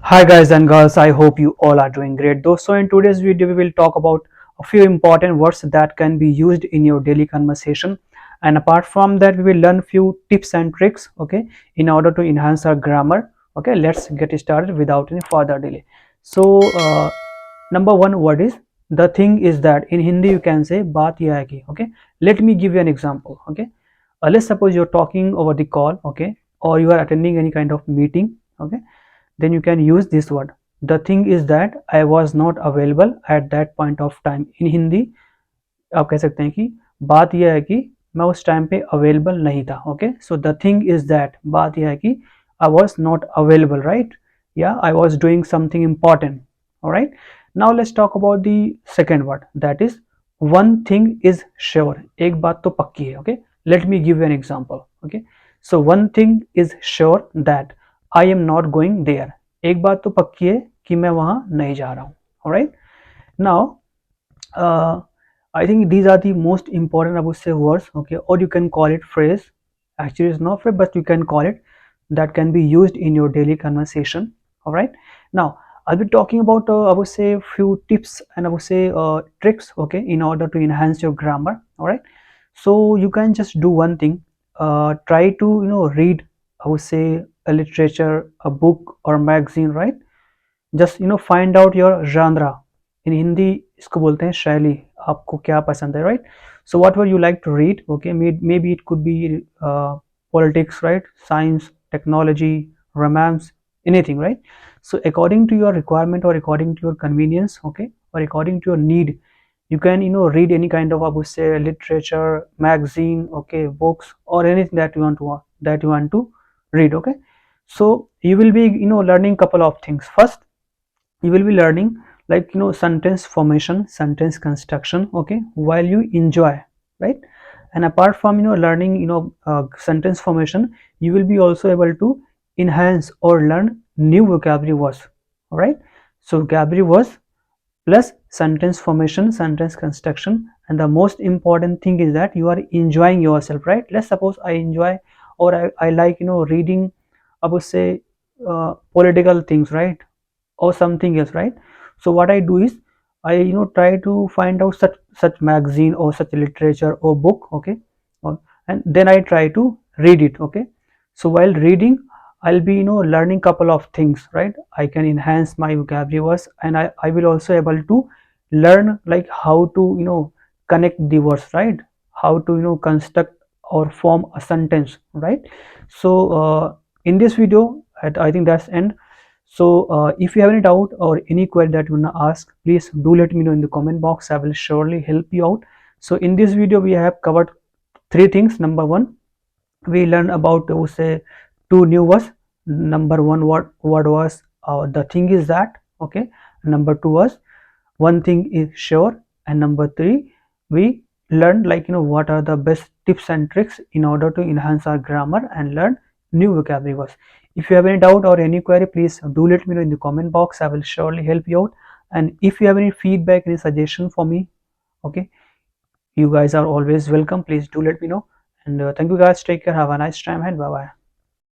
Hi guys and girls, I hope you all are doing great though. So in today's video we will talk about a few important words that can be used in your daily conversation, and apart from that we will learn few tips and tricks, okay, in order to enhance our grammar. Okay, let's get started without any further delay. So number one word is the thing is that. In Hindi you can say baat ye hai ki. Okay, let me give you an example. Okay, let's suppose you're talking over the call, okay, or you are attending any kind of meeting, okay, then you can use this word. The thing is that I was not available at that point of time. In Hindi आप कह सकते हैं कि बात यह है कि मैं उस टाइम पे अवेलेबल नहीं था. Okay, so the thing is that, बात यह है कि I was not available, right, या I was doing something important. Alright, now let's talk about the second word, that is one thing is sure. एक बात तो पक्की है. Okay, let me give you an example. Okay, so one thing is sure that I am not going there. एक बात तो पक्की है कि मैं वहां नहीं जा रहा हूं. Alright, now I think these are the most important, I would say, words. Okay, or you can call it phrase. Actually it's not phrase, but you can call it, that can be used in your daily conversation. All right, now I'll be talking about I would say few tips and I would say tricks, okay, in order to enhance your grammar. All right, so you can just do one thing. Try to read, I would say, a literature, a book or magazine, right? Just find out your genre. In Hindi इसको बोलते हैं शैली. आपको क्या पसंद है, right? So whatever you like to read, okay, maybe it could be politics, right, science, technology, romance, anything, right? So according to your requirement or according to your convenience, okay, or according to your need, you can read any kind of, I would say, literature, magazine, okay, books, or anything that you want to read. Okay, so you will be learning couple of things. First, you will be learning, like, sentence formation, sentence construction, okay, while you enjoy, right? And apart from learning sentence formation, you will be also able to enhance or learn new vocabulary words. All right, so vocabulary words plus sentence formation, sentence construction, and the most important thing is that you are enjoying yourself, right? Let's suppose I enjoy, or I like reading, I would say, political things, right, or something else, right? So what I do is I try to find out such magazine or such literature or book, okay, and then I try to read it. Okay, so while reading I'll be learning couple of things, right? I can enhance my vocabulary words, and I will also able to learn, like, how to connect the words, right? How to construct or form a sentence, right? So in this video, I think that's end. So if you have any doubt or any query that you want to ask, please do let me know in the comment box. I will surely help you out. So in this video we have covered three things. Number one, we learned about, say, two new words. Number one word was the thing is that, okay. Number two was one thing is sure, and number three, we learned, like, what are the best tips and tricks in order to enhance our grammar and learn new vocabulary words. If you have any doubt or any query, please do let me know in the comment box. I will surely help you out. And if you have any feedback, any suggestion for me, okay, you guys are always welcome. Please do let me know. And thank you guys. Take care. Have a nice time, and bye bye.